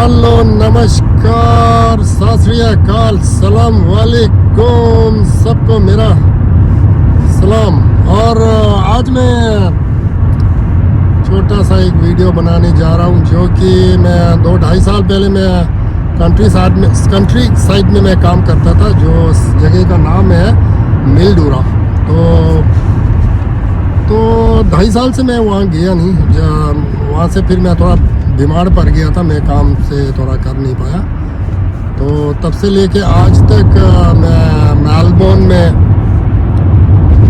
Hello नमस्कार सत श्री अकाल सलाम वालेकुम सबको मेरा सलाम। और आज मैं छोटा सा एक वीडियो बनाने जा रहा हूँ जो कि मैं 2-2.5 साल पहले मैं कंट्री साइड में मैं काम करता था, जो जगह का नाम है मिल्डूरा। तो 2.5 साल से मैं वहाँ गया नहीं, वहाँ से फिर मैं थोड़ा बीमार पड़ गया था, मैं काम से थोड़ा कर नहीं पाया। तो तब से लेके आज तक मैं मेलबोर्न में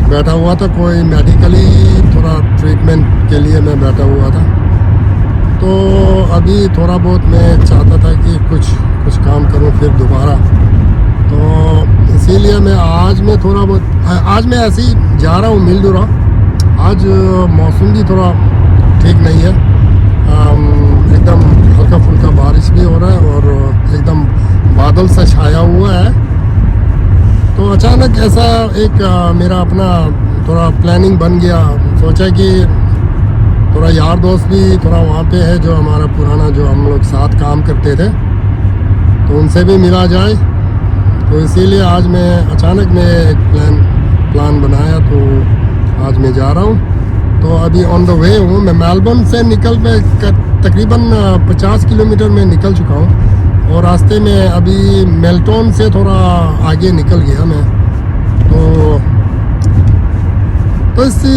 बैठा हुआ था, कोई मेडिकली थोड़ा ट्रीटमेंट के लिए मैं बैठा हुआ था। तो अभी थोड़ा बहुत मैं चाहता था कि कुछ काम करूं फिर दोबारा, तो इसीलिए मैं आज मैं ऐसे ही जा रहा हूं मिल्डूरा। आज मौसम भी थोड़ा ठीक नहीं है, एकदम हल्का फुल्का बारिश भी हो रहा है और एकदम बादल सा छाया हुआ है। तो अचानक ऐसा एक मेरा अपना थोड़ा प्लानिंग बन गया, सोचा कि थोड़ा यार दोस्त भी थोड़ा वहाँ पे है, जो हमारा पुराना जो हम लोग साथ काम करते थे, तो उनसे भी मिला जाए। तो इसीलिए आज मैं अचानक में एक प्लान बनाया, तो आज मैं जा रहा हूँ। तो अभी ऑन द वे हूँ, मैं मेलबोर्न से तकरीबन 50 किलोमीटर में निकल चुका हूँ और रास्ते में अभी मेल्टन से थोड़ा आगे निकल गया मैं। तो इसी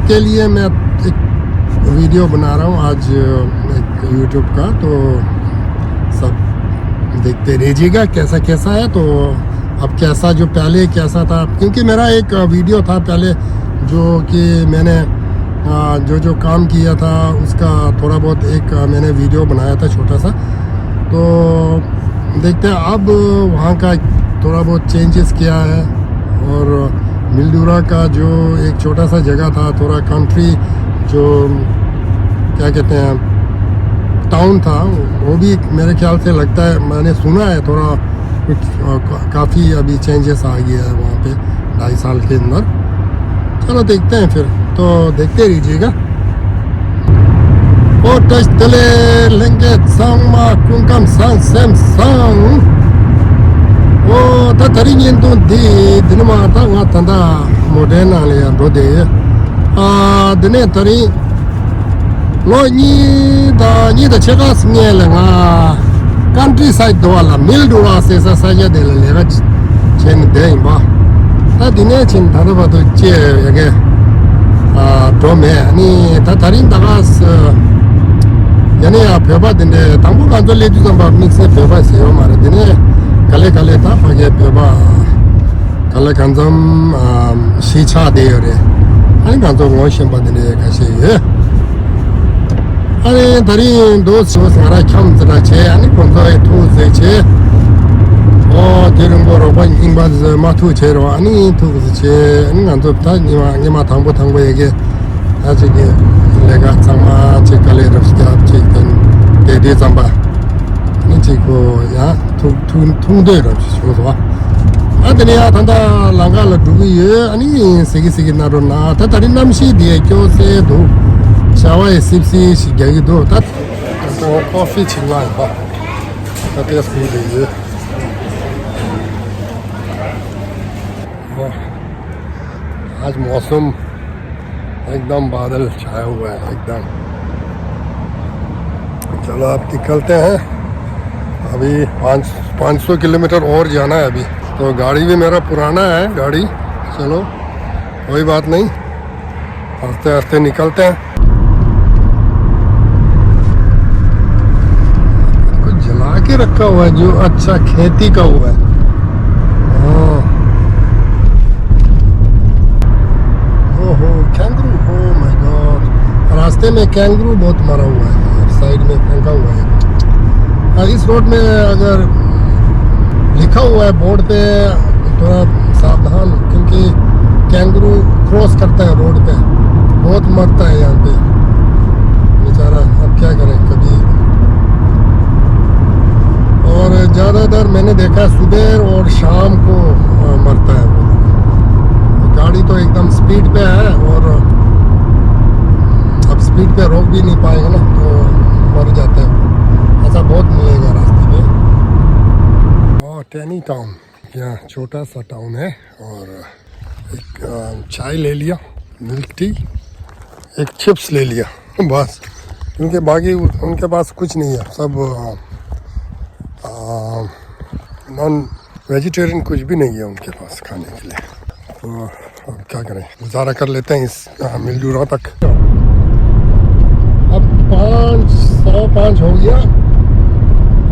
के लिए मैं एक वीडियो बना रहा हूँ आज एक यूट्यूब का, तो सब देखते रहिएगा कैसा है। तो अब जो पहले कैसा था, क्योंकि मेरा एक वीडियो था पहले जो कि मैंने जो काम किया था उसका थोड़ा बहुत एक मैंने वीडियो बनाया था छोटा सा। तो देखते हैं अब वहाँ का थोड़ा बहुत चेंजेस किया है, और मिल्डूरा का जो एक छोटा सा जगह था, थोड़ा कंट्री जो क्या कहते हैं टाउन था, वो भी मेरे ख्याल से लगता है, मैंने सुना है थोड़ा कुछ काफ़ी अभी चेंजेस आ गया है वहाँ पे 2.5 साल के अंदर। चलो देखते हैं फिर, तो देखते रहिएगा। ओ टच तले लेंगे सांग कुंकम सांग सेम सांग ओ तरी इन तो दिन माता वहाँ तंदा मॉडर्न आले दो दे दिने तरी लो नी दा चेगा स्मेल लेगा कंट्री साइड दो वाला मिल्डूरा से साया दे लेगा चेन दे बा ता दिने चिन था तो बात चे यगे तो मैं नहीं था थारिन तगास यानी फेबा दिने तंगु कांजो ले जो संभव मिक्स से फेबा से हमारे दिने कले था फगे फेबा कले कांजम शीछा दे रे अरे कांजो वॉशिंग बा दिने कैसे है अरे थारी दोस्त सारा काम चला छे यानी कौन सा टू से छे 지금 거로 본 인바즈 마투 제로 아니 투즈체 아니 안도 다 니마 당보 얘기 아직이 내가 정말 제칼에 럽스다 제든 대대 잠바 니지고 야 통대로 주소와 아드니야 단다 랑갈 두기에 아니 세기 나로나 다다린 남시 디에 교세도 샤와에 십시 시게기도 다 커피 칠라이 봐 다들 스피드 आज मौसम एकदम बादल छाया हुआ है एकदम। चलो अब निकलते हैं, अभी 500 किलोमीटर और जाना है अभी। तो गाड़ी भी मेरा पुराना है गाड़ी, चलो कोई बात नहीं, आस्ते आस्ते निकलते हैं। कुछ जला के रखा हुआ है जो अच्छा खेती का हुआ है। कैंगरू, ओ माय गॉड, रास्ते में कैंगरू बहुत मरा हुआ है, साइड में फेंका हुआ है। इस रोड में अगर लिखा हुआ है बोर्ड पे थोड़ा सावधान, क्योंकि कैंगरू क्रॉस करता है रोड पे, बहुत मरता है यहाँ पे बेचारा। अब क्या करें कभी, और ज़्यादातर मैंने देखा सुबह और शाम को मरता है वो। गाड़ी तो एकदम स्पीड पे है और अब स्पीड पे रोक भी नहीं पाएगा ना, तो मर जाता है। टैनी टाउन, यहाँ छोटा सा टाउन है। और एक चाय ले लिया, मिल्क टी, एक चिप्स ले लिया बस, क्योंकि बाकी उनके पास कुछ नहीं है, सब नॉन वेजिटेरियन कुछ भी नहीं है उनके पास खाने के लिए। तो अब क्या करें, गुजारा कर लेते हैं इस मिलजूरा तक। अब 5, 5:15 हो गया।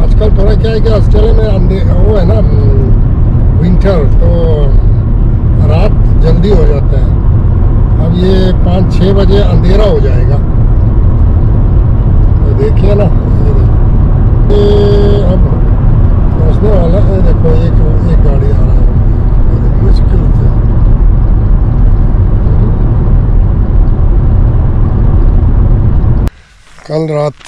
आजकल थोड़ा क्या है कि ऑस्ट्रेलिया में वो है ना विंटर, तो रात जल्दी हो जाता है। अब ये 5-6 बजे अंधेरा हो जाएगा, तो देखिए ना ये अब पहुँचने वाला है। देखो एक गाड़ी आ रहा है, बड़ी मुश्किल से। कल रात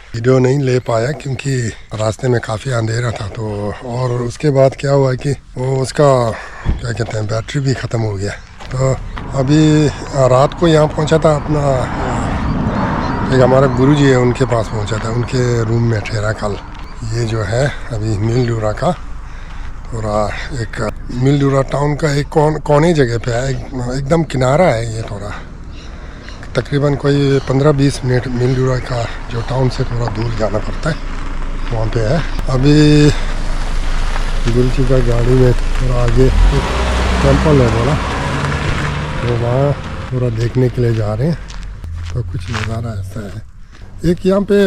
वीडियो नहीं ले पाया क्योंकि रास्ते में काफ़ी अंधेरा था, तो और उसके बाद क्या हुआ कि वो उसका क्या कहते हैं बैटरी भी ख़त्म हो गया। तो अभी रात को यहाँ पहुँचा था, अपना एक हमारे गुरुजी है उनके पास पहुँचा था, उनके रूम में ठहरा कल। ये जो है अभी मिलजूरा का थोड़ा एक मिलजूरा टाउन का एक कोने जगह पे है, एकदम किनारा है ये, थोड़ा तकरीबन कोई 15-20 मिनट मिलजूरा का जो टाउन से थोड़ा दूर जाना पड़ता है, वहाँ पे है। अभी गुरुजी का गाड़ी में थोड़ा आगे एक टेम्पल है बोला, तो वहाँ थोड़ा देखने के लिए जा रहे हैं। तो कुछ नज़ारा ऐसा है। एक यहाँ पे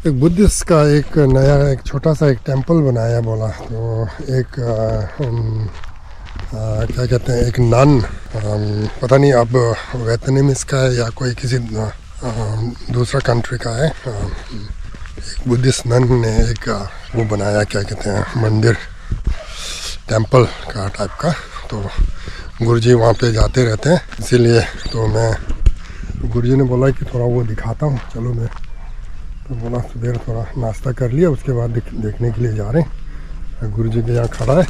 एक बुद्धिस्ट का एक नया एक छोटा सा एक टेम्पल बनाया बोला, तो एक क्या कहते हैं एक नन, पता नहीं अब वियतनामीज का है या कोई किसी दूसरा कंट्री का है। एक बुद्धिस्ट नन ने एक वो बनाया, क्या कहते हैं मंदिर, टेम्पल का टाइप का। तो गुरुजी वहाँ पे जाते रहते हैं, इसीलिए तो मैं गुरुजी ने बोला कि थोड़ा वो दिखाता हूँ, चलो मैं तो बोला सुबह थोड़ा नाश्ता कर लिया, उसके बाद देखने के लिए जा रहे हैं। गुरुजी के यहाँ खड़ा है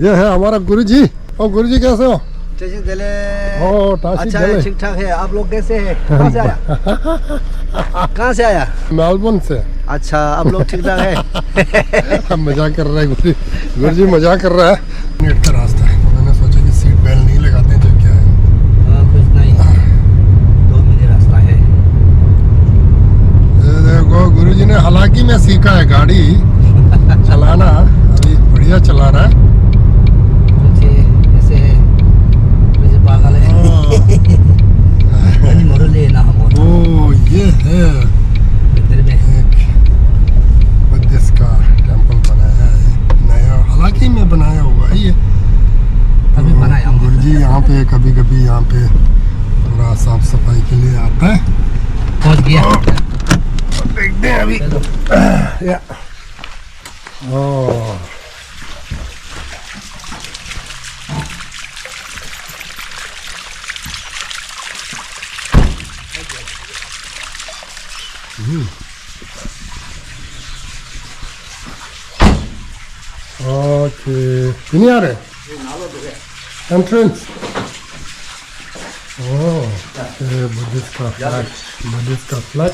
ये है हमारा गुरुजी। और गुरुजी कैसे हो? अच्छा है, ठीक ठाक है। आप लोग कैसे हैं? कहाँ से आया? कहाँ से आया? मेलबर्न से। अच्छा, आप लोग ठीक ठाक है? मजाक कर रहा है गुरुजी मजाक कर रहा है। मिनट का रास्ता है, तो मैंने सोचा कि सीट बेल्ट नहीं लगाते हैं, तो क्या है कुछ नहीं, 2 मिनट रास्ता है। देखो गुरुजी ने हालांकि मैं सीखा है गाड़ी चलाना, अभी बढ़िया चला रहा है। ऐसे पागल है। ओ ये है एक बुद्धिस्ट का टेम्पल बनाया है नया, हालांकि मैं बनाया हुआ है ये, अभी बनाया। गुरुजी यहाँ पे कभी कभी यहाँ पे थोड़ा साफ सफाई के लिए आता है। पहुँच गया, देखते हैं अभी। या ओके, नहीं आ रहे एंट्रेंस। बुद्धिस्ट का फ्लैग, बुद्धिस्ट का फ्लैग।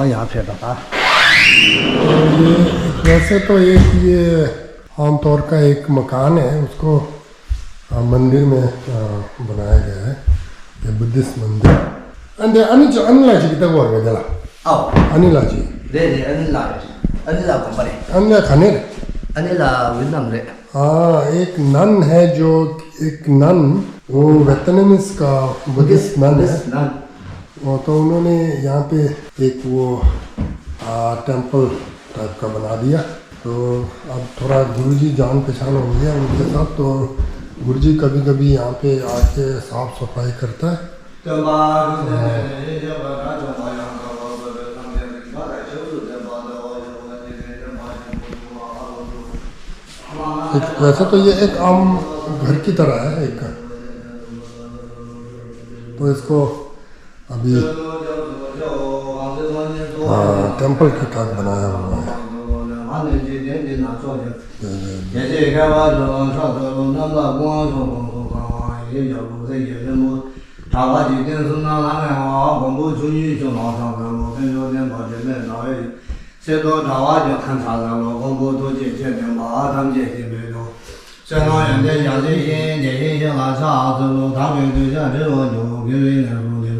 यहाँ पे बता। ये वैसे तो एक ये आमतौर का एक मकान है, उसको मंदिर में बनाया गया है, ये बुद्धिस्ट मंदिर। अंदे अनिलाजी कितना बोल रहे जला? अनिलाजी। दे अनिला कंपनी। अनिला खाने रे? अनिला वियतनाम रे। हाँ, एक नन है जो एक नन, वो वियतनामीज का बुद्धिस्ट नन है। वो तो उन्होंने यहाँ पे एक वो टेम्पल टाइप का बना दिया। तो अब थोड़ा गुरुजी जान पहचान हो गया उनके साथ, तो गुरुजी कभी कभी यहाँ पे आके साफ सफाई करता है। वैसे तो ये एक आम घर की तरह है एक, तो इसको अभी टेम्पल की टाइप बनाया हुआ है। 些角度在也人物。茶花酒店是那南海话，广播出去就老上山路，跟昨天跑前面老爷，现在茶花就看茶山路，广播都接见面嘛，他们接见面路。香港人在讲这些，这些像那茶之路，他们就像这种牛，给人那种牛。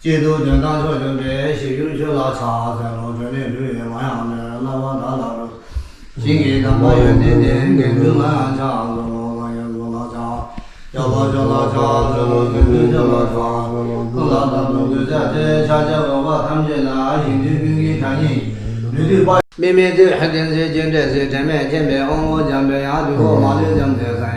街头正当说就这些，有些那茶山路，这里就也晚上的，那么大那路，今年他妈有点点，跟着晚上茶之路，那也路那茶。要老叫老茶，这路跟着叫老茶，老大路就在这下家伙把他们家那兄弟兄弟看见，女的把妹妹这还真是见这是前面我讲别呀，对我妈就讲这噻。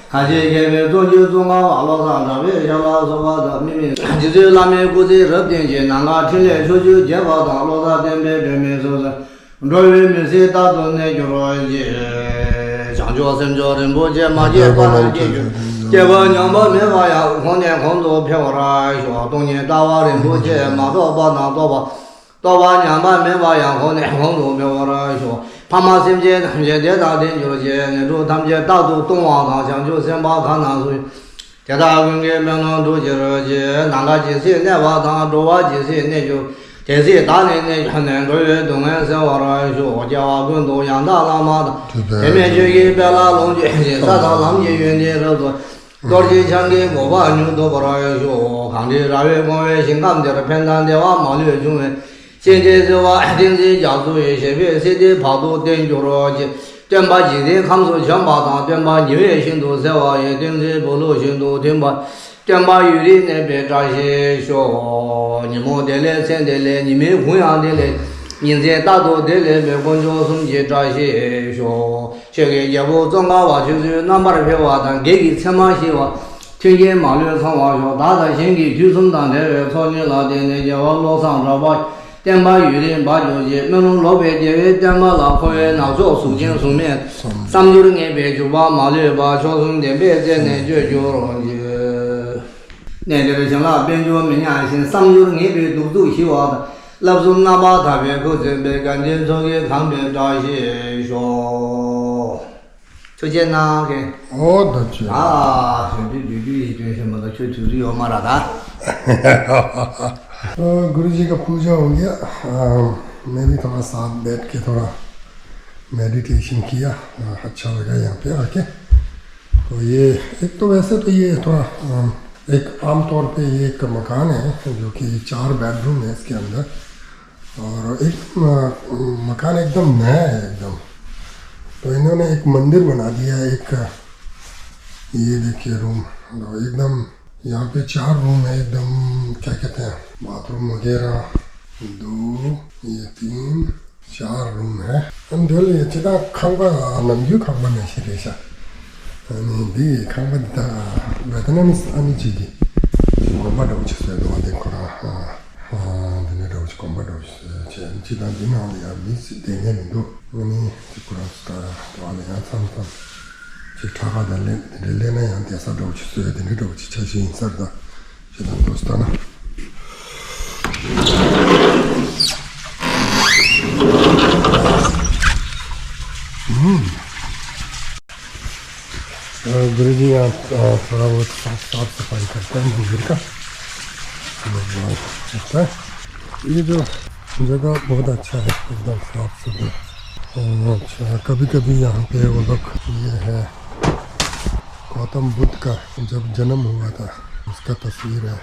看见前面做就做嘛，网络上这边小老说我的妹妹，就是那边估计热点去，那个听来说就结果到路上这边说是，这边没些大多那就说是，想叫什么人不接嘛接把它解决。结果娘们没法呀，空间空多漂亮，说冬天大娃人不接，马多把那多把娘们没法呀，空间空多漂亮，说他妈心接他们接这大天就接，你说他们接大都东王堂想就先把看那水，这大公给民众都接着接，哪个几岁那把堂，多娃几岁那就。这些大人呢，可能个月东安生活了，说家娃更多养大了嘛的，前面就给别拉龙去，啥到咱们这原地都做。多几千给我把牛都不来说，看的那月公园新干的平潭的话马路中间，现在这话定时家属也现在现在跑到点就了去，点把几天看守全把他，点把纽约新都这话也定时不路新都点把。点把玉林那边这些说，你们的来现在来，你们弘扬的来，现在大多的来没工作送去这些说，这个也不中国话就是那么的票话，但给车马些话，听见马路上话说，大家先给就从当天草原那点那叫我路上这把。点把玉林把酒去，那种老百姓点把那可以拿做数钱数面，三九的那边就把马路把小村那边在那就那个像那边就明年先三九的那边都希望的，那时候那把他别口这边赶紧做给旁边这些说，就见那个。我的去。啊，对什么的，就要马拉达。गुरु जी का पूजा हो गया मैं भी थोड़ा साथ बैठ के थोड़ा मेडिटेशन किया अच्छा लगा यहाँ पे आके तो ये एक तो वैसे तो ये थोड़ा एक आम तौर पे ये एक मकान है जो कि 4 बेडरूम है इसके अंदर और एक मकान एकदम नया है एकदम तो इन्होंने एक मंदिर बना दिया है एक ये देखिए रूम एकदम यहाँ पे 4 रूम है एकदम क्या कहते हैं बाथरूम वगैरह 2 ये 3 4 रूम है अंदर ये चिता खांबा नमजू खांबा में 시리샤 아니 네 खांबा 다 베트남이스 아니지기 콤바도 오치스에 도와된 거라 내가 오치 콤바도 오치스 제 지단 디나리아 미스 대년도 아니 지쿠라스타 도와내야 삼삼 지타가 될래나 양대사 오치스에 되는 오치 자신 인사다 지단 도스타나 गुरु जी यहाँ थोड़ा बहुत साफ सफाई करते हैं मंदिर का अच्छा है ये जो जगह बहुत अच्छा है एकदम साफ सुथरा अच्छा कभी कभी यहाँ पे वो लोग ये है गौतम बुद्ध का जब जन्म हुआ था उसका तस्वीर है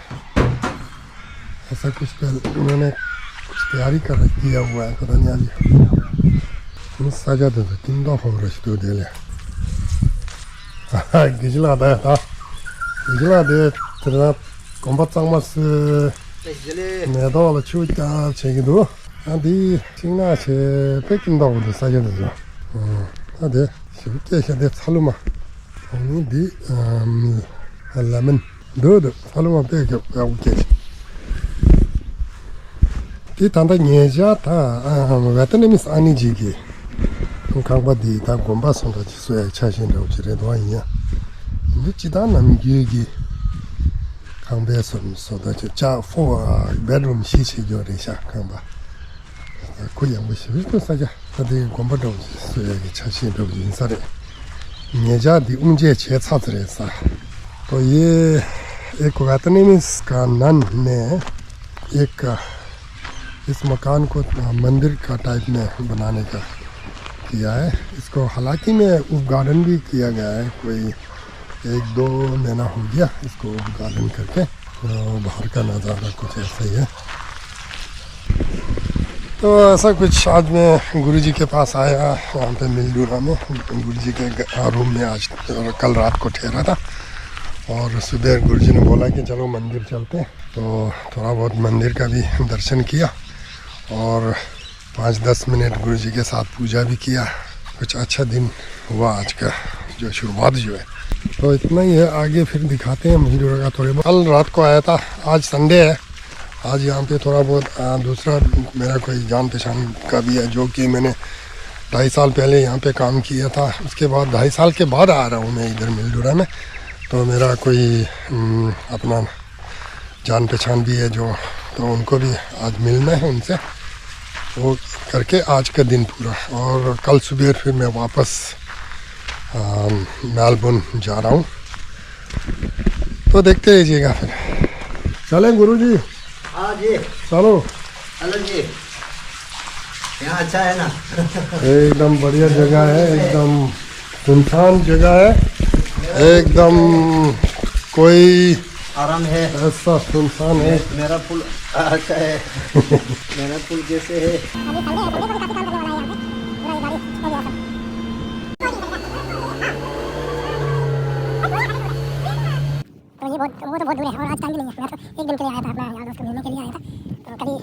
ऐसा कुछ पहले उन्होंने कुछ तैयारी कर किया हुआ है पता नहीं आज सजा दे किंदा हो रही तो दे ले गिजला दे तेरा combat 상마스 내도 추다 제기도 아디 신나체北京道的 사전이죠 아데 쉽게 해야 살로마 아니 알라면 너도 살로마 빼게 오케이 이 단다 녀자다 베트남이스 아니지기 강바디 다 곰바선도 지수에 차신도 지래도 아니야 늦지도 남기기 강배선 소다지 자 포 베드룸 시시조리샤 강바 그냥 무시 비슷 사자 어디 곰바도 지수에 차신도 인사래 녀자디 움제 제차들에서 तो ये एक वैतनीस का नन ने एक इस मकान को मंदिर का टाइप में बनाने का किया है। इसको हालांकि में उप गार्डन भी किया गया है, कोई 1-2 महीना हो गया इसको उप गार्डन करके। तो बाहर का नज़ारा कुछ ऐसा ही है। तो ऐसा कुछ आज मैं गुरुजी के पास आया, वहाँ पे मिलडूरा में गुरुजी के रूम में आज कल रात को ठहरा था। और सुबह गुरुजी ने बोला कि चलो मंदिर चलते हैं, तो थोड़ा बहुत मंदिर का भी दर्शन किया और 5-10 मिनट गुरुजी के साथ पूजा भी किया। कुछ अच्छा दिन हुआ आज का, जो शुरुआत जो है। तो इतना ही है, आगे फिर दिखाते हैं मिलडूरा का थोड़े बहुत। कल रात को आया था, आज संडे है, आज यहाँ पे थोड़ा बहुत दूसरा मेरा कोई जान पहचान का भी है, जो कि मैंने 2.5 साल पहले यहाँ पे काम किया था। उसके बाद 2.5 साल के बाद आ रहा हूँ मैं इधर मिलडूरा में। तो मेरा कोई अपना जान पहचान भी है जो, तो उनको भी आज मिलना है उनसे, वो करके आज का दिन पूरा। और कल सुबह फिर मैं वापस मेलबर्न जा रहा हूँ। तो देखते रहिएगा फिर। चलें गुरुजी? हाँ जी, चलो। हेलो जी, यहाँ अच्छा है ना? एकदम बढ़िया जगह है, एकदम सुनसान जगह है, एकदम कोई आराम है, ऐसा सुनसान है। मेरा पुल अच्छा है। मेरा पुल जैसे है। तो ये बहुत वो तो बहुत दूर है और आज टाइम भी नहीं है। मैं तो एक दिन के लिए आया था, अपना यार दोस्त को मिलने के लिए आया था। तो कभी